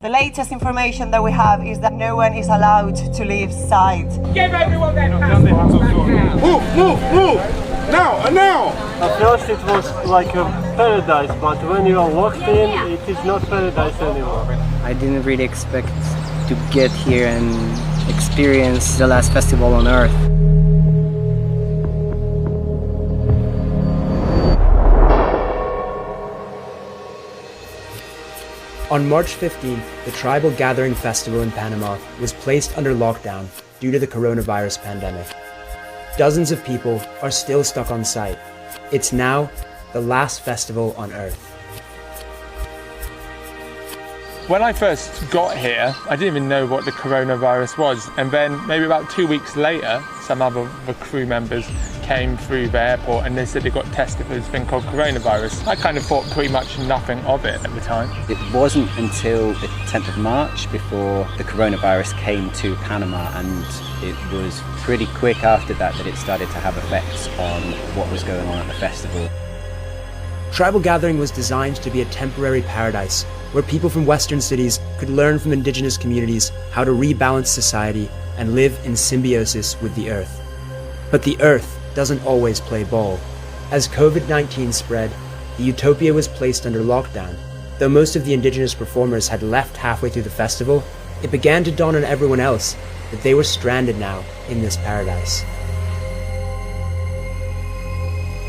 The latest information that we have is that no one is allowed to leave site. Give everyone their passports back now! Move! Now! At first it was like a paradise, but when you are walked in, it is not paradise anymore. I didn't really expect to get here and experience the last festival on Earth. On March 15th, the Tribal Gathering Festival in Panama was placed under lockdown due to the coronavirus pandemic. Dozens of people are still stuck on site. It's now the last festival on Earth. When I first got here, I didn't even know what the coronavirus was. And then maybe about 2 weeks later, some other crew members came through the airport and they said they got tested for this thing called coronavirus. I kind of thought pretty much nothing of it at the time. It wasn't until the 10th of March before the coronavirus came to Panama, and it was pretty quick after that it started to have effects on what was going on at the festival. Tribal Gathering was designed to be a temporary paradise where people from Western cities could learn from indigenous communities how to rebalance society and live in symbiosis with the Earth. But the Earth doesn't always play ball. As COVID-19 spread, the Utopia was placed under lockdown. Though most of the indigenous performers had left halfway through the festival, it began to dawn on everyone else that they were stranded now in this paradise.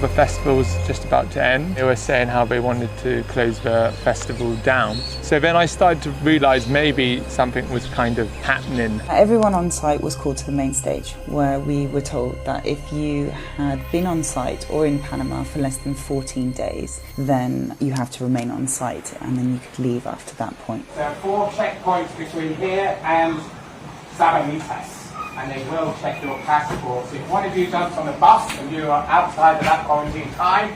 The festival was just about to end. They were saying how they wanted to close the festival down. So then I started to realise maybe something was kind of happening. Everyone on site was called to the main stage, where we were told that if you had been on site or in Panama for less than 14 days, then you have to remain on site and then you could leave after that point. There are 4 checkpoints between here and Sabanitas, and they will check your passports. If one of you jumps on a bus and you are outside of that quarantine time,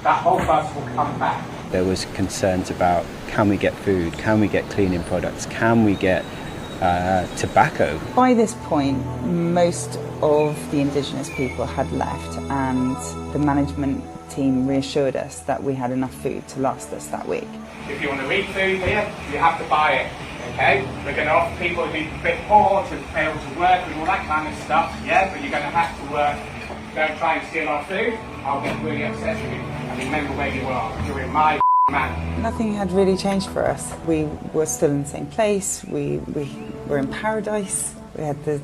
that whole bus will come back. There was concerns about, can we get food, can we get cleaning products, can we get tobacco? By this point, most of the indigenous people had left, and the management team reassured us that we had enough food to last us that week. If you want to eat food here, you have to buy it. Okay, we're going to offer people who are a bit poor to be able to work and all that kind of stuff, yeah, but you're going to have to work. Don't try and steal our food, I'll get really upset with you. And remember where you are, you're in my man. Nothing had really changed for us. We were still in the same place, we were in paradise, we had the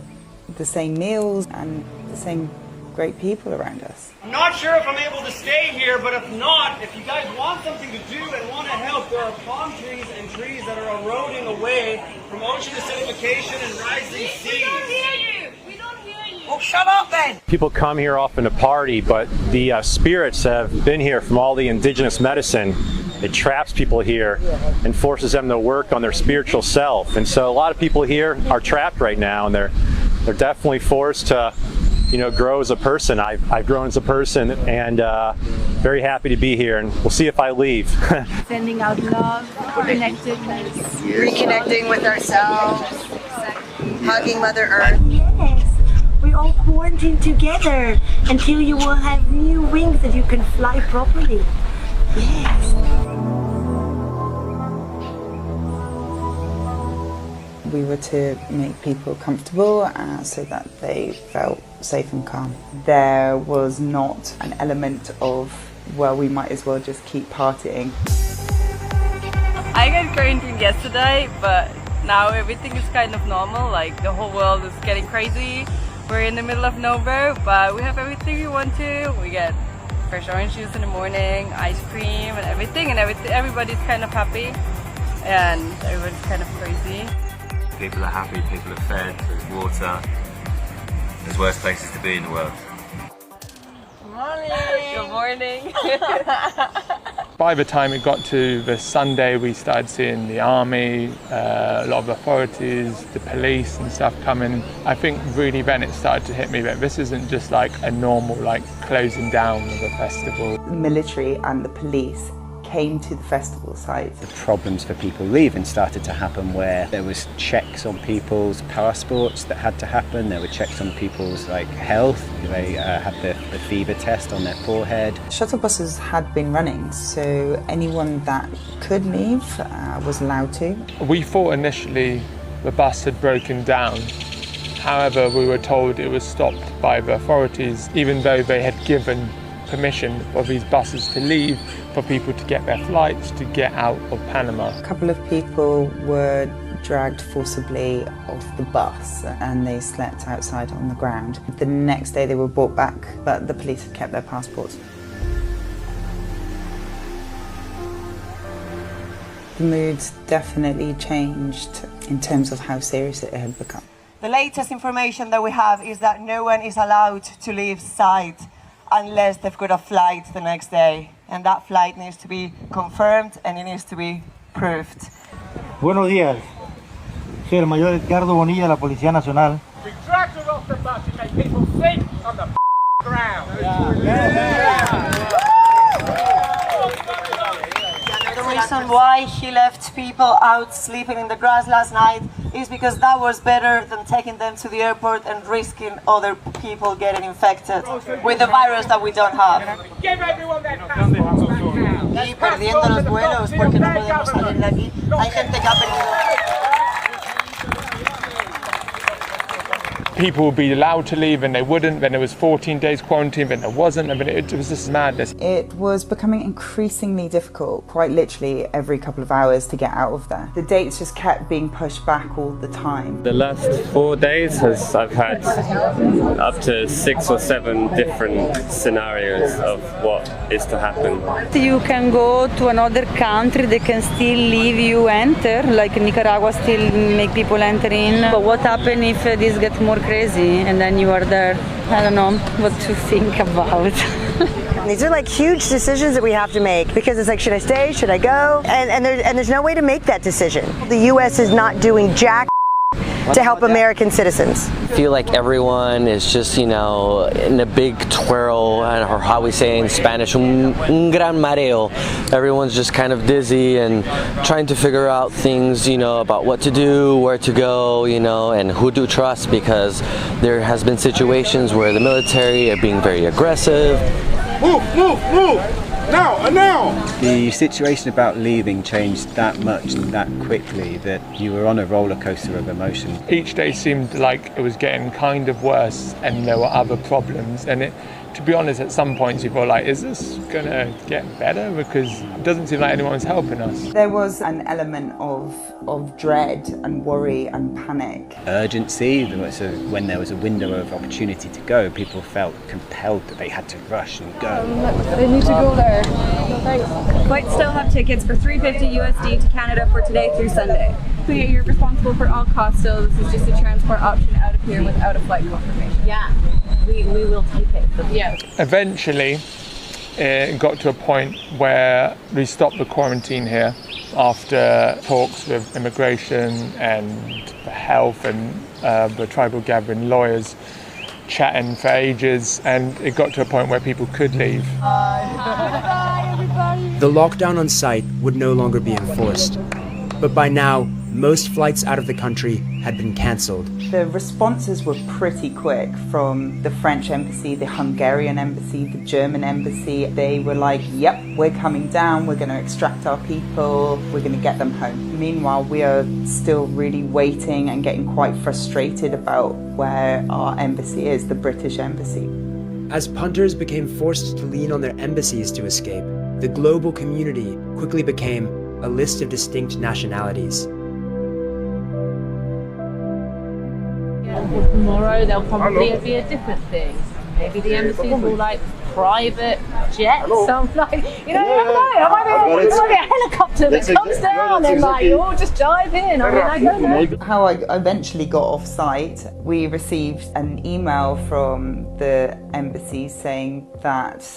same meals and the same great people around us. I'm not sure if I'm able to stay here, but if not, if you guys want something to do and want to help, there are palm trees and trees that are eroding away from ocean acidification and rising seas. We don't hear you! We don't hear you! Well, shut up then! People come here often to party, but the spirits have been here from all the indigenous medicine. It traps people here and forces them to work on their spiritual self. And so a lot of people here are trapped right now, and they're definitely forced to grow as a person. I've grown as a person, and very happy to be here, and we'll see if I leave. Sending out love, connectedness. Reconnecting with ourselves, hugging Mother Earth. Yes, we all quarantine together until you will have new wings that you can fly properly. Yes. We were to make people comfortable so that they felt safe and calm. There was not an element of, well, we might as well just keep partying. I got quarantined yesterday, but now everything is kind of normal. Like, the whole world is getting crazy. We're in the middle of nowhere, but we have everything we want to. We get fresh orange juice in the morning, ice cream and everything, everybody's kind of happy, and everybody's kind of crazy. People are happy, people are fed, there's water. There's worse places to be in the world. Good morning! Good morning! By the time it got to the Sunday, we started seeing the army, a lot of authorities, the police and stuff coming. I think really then it started to hit me that this isn't just like a normal closing down of a festival. The military and the police came to the festival site. The problems for people leaving started to happen where there was checks on people's passports that had to happen. There were checks on people's health. They had the fever test on their forehead. Shuttle buses had been running, so anyone that could leave was allowed to. We thought initially the bus had broken down. However, we were told it was stopped by the authorities, even though they had given permission for these buses to leave, for people to get their flights, to get out of Panama. A couple of people were dragged forcibly off the bus and they slept outside on the ground. The next day they were brought back, but the police had kept their passports. The moods definitely changed in terms of how serious it had become. The latest information that we have is that no one is allowed to leave site unless they've got a flight the next day. And that flight needs to be confirmed and it needs to be proved. Buenos días. Soy el mayor Edgardo Bonilla de la Policía Nacional. We dragged her off the bus and made people sleep on the ground. The reason why he left people out sleeping in the grass last night is because that was better than taking them to the airport and risking other people getting infected with the virus that we don't have. Give everyone their passports back now. Y perdiendo los vuelos porque no podemos salir de aquí. Hay gente que ha perdido. People would be allowed to leave and they wouldn't, then there was 14 days quarantine, then there wasn't, and it was just madness. It was becoming increasingly difficult, quite literally every couple of hours, to get out of there. The dates just kept being pushed back all the time. The last 4 days I've had up to 6 or 7 different scenarios of what is to happen. You can go to another country, they can still leave you enter, like Nicaragua still make people enter in. But what happens if this gets more crazy and then you are there? I don't know what to think about. These are like huge decisions that we have to make because it's like, should I stay, should I go? And there's no way to make that decision. The US is not doing jack to help American citizens. I feel like everyone is just, in a big twirl, or how we say in Spanish, un gran mareo. Everyone's just kind of dizzy and trying to figure out things, about what to do, where to go, and who to trust, because there has been situations where the military are being very aggressive. Move, move, move! Now, now! The situation about leaving changed that much and that quickly that you were on a roller coaster of emotion. Each day seemed like it was getting kind of worse and there were other problems, and to be honest, at some points you feel like, is this gonna get better? Because it doesn't seem like anyone's helping us. There was an element of dread and worry and panic. Urgency, when there was a window of opportunity to go, people felt compelled that they had to rush and go. They need to go there. Might still have tickets for $350 USD to Canada for today through Sunday. So you're responsible for all costs, so this is just a transport option out of here without a flight confirmation. Yeah, we will take it. Yeah. Eventually, it got to a point where we stopped the quarantine here after talks with immigration and the health and the tribal gathering lawyers chatting for ages, and it got to a point where people could leave. The lockdown on site would no longer be enforced, but by now, most flights out of the country had been cancelled. The responses were pretty quick from the French embassy, the Hungarian embassy, the German embassy. They were like, yep, we're coming down, we're going to extract our people, we're going to get them home. Meanwhile, we are still really waiting and getting quite frustrated about where our embassy is, the British embassy. As punters became forced to lean on their embassies to escape, the global community quickly became a list of distinct nationalities. Tomorrow there'll probably be a different thing. Maybe the embassies will like private jets. So I'm like, you never know. It might be a helicopter that comes down and like, you all just dive in. I don't know. How I eventually got off site, we received an email from the embassy saying that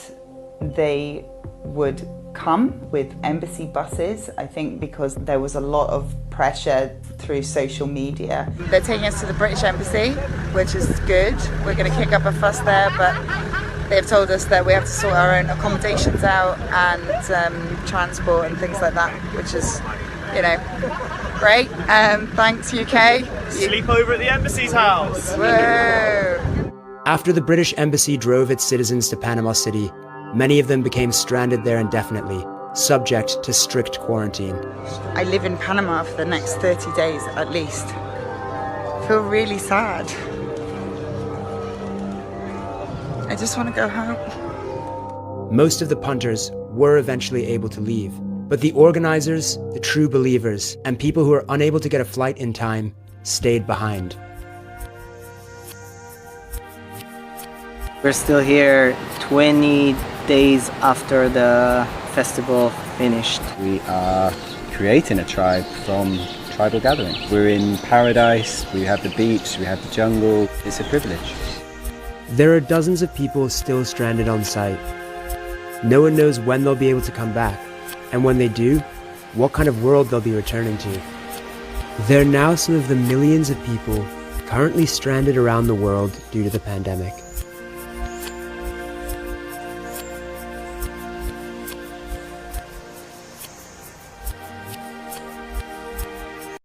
they would come with embassy buses, I think because there was a lot of pressure through social media. They're taking us to the British embassy, which is good. We're going to kick up a fuss there, but They've told us that we have to sort our own accommodations out and transport and things like that, which is, you know, great. Thanks, UK. Sleep over at the embassy's house. Whoa. After the British embassy drove its citizens to Panama City, many of them became stranded there indefinitely, subject to strict quarantine. I live in Panama for the next 30 days at least. I feel really sad. I just want to go home. Most of the punters were eventually able to leave, but the organizers, the true believers, and people who were unable to get a flight in time stayed behind. We're still here 20 days after the festival finished. We are creating a tribe from tribal gathering. We're in paradise, we have the beach, we have the jungle. It's a privilege. There are dozens of people still stranded on site. No one knows when they'll be able to come back, and when they do, what kind of world they'll be returning to. They're now some of the millions of people currently stranded around the world due to the pandemic.